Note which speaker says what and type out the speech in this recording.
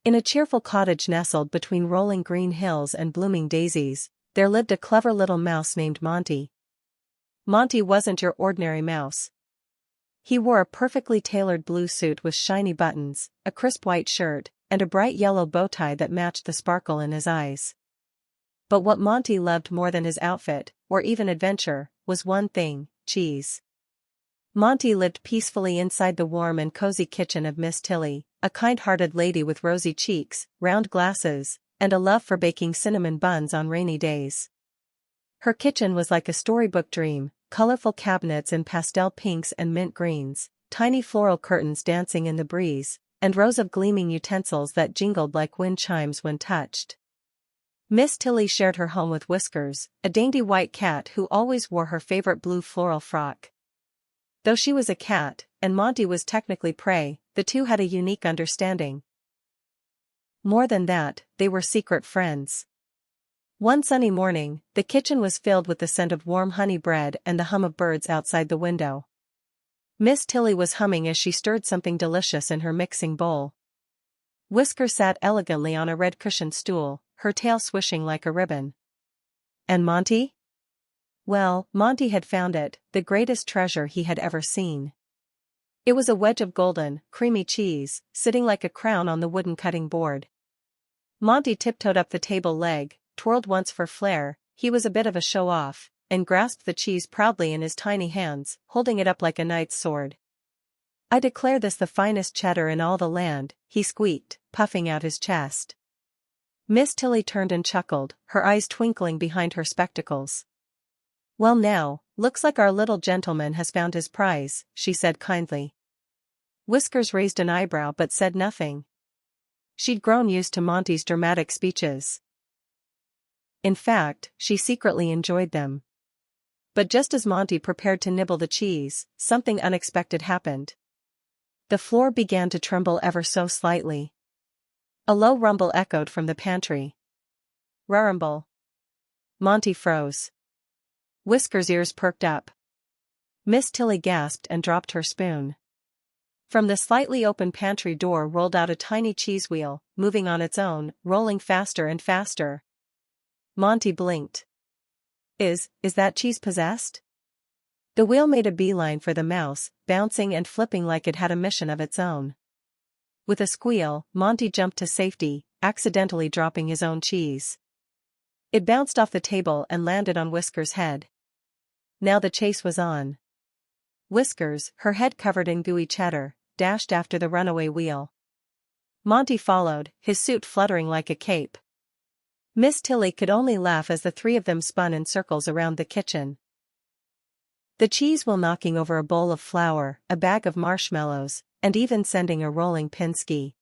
Speaker 1: In a cheerful cottage nestled between rolling green hills and blooming daisies, there lived a clever little mouse named Monty. Monty wasn't your ordinary mouse. He wore a perfectly tailored blue suit with shiny buttons, a crisp white shirt, and a bright yellow bow tie that matched the sparkle in his eyes. But what Monty loved more than his outfit, or even adventure, was one thing: cheese. Monty lived peacefully inside the warm and cozy kitchen of Miss Tilly, a kind-hearted lady with rosy cheeks, round glasses, and a love for baking cinnamon buns on rainy days. Her kitchen was like a storybook dream, colorful cabinets in pastel pinks and mint greens, tiny floral curtains dancing in the breeze, and rows of gleaming utensils that jingled like wind chimes when touched. Miss Tilly shared her home with Whiskers, a dainty white cat who always wore her favorite blue floral frock. Though she was a cat, and Monty was technically prey, the two had a unique understanding. More than that, they were secret friends. One sunny morning, the kitchen was filled with the scent of warm honey bread and the hum of birds outside the window. Miss Tilly was humming as she stirred something delicious in her mixing bowl. Whiskers sat elegantly on a red-cushioned stool, her tail swishing like a ribbon. And Monty? Well, Monty had found it, the greatest treasure he had ever seen. It was a wedge of golden, creamy cheese, sitting like a crown on the wooden cutting board. Monty tiptoed up the table leg, twirled once for flair, he was a bit of a show-off, and grasped the cheese proudly in his tiny hands, holding it up like a knight's sword. "I declare this the finest cheddar in all the land," he squeaked, puffing out his chest. Miss Tilly turned and chuckled, her eyes twinkling behind her spectacles. "Well now, looks like our little gentleman has found his prize," she said kindly. Whiskers raised an eyebrow but said nothing. She'd grown used to Monty's dramatic speeches. In fact, she secretly enjoyed them. But just as Monty prepared to nibble the cheese, something unexpected happened. The floor began to tremble ever so slightly. A low rumble echoed from the pantry. Rumble. Monty froze. Whiskers' ears perked up. Miss Tilly gasped and dropped her spoon. From the slightly open pantry door rolled out a tiny cheese wheel, moving on its own, rolling faster and faster. Monty blinked. Is that cheese possessed?" The wheel made a beeline for the mouse, bouncing and flipping like it had a mission of its own. With a squeal, Monty jumped to safety, accidentally dropping his own cheese. It bounced off the table and landed on Whiskers' head. Now the chase was on. Whiskers, her head covered in gooey cheddar, dashed after the runaway wheel. Monty followed, his suit fluttering like a cape. Miss Tilly could only laugh as the three of them spun in circles around the kitchen. The cheese wheel knocking over a bowl of flour, a bag of marshmallows, and even sending a rolling pin ski.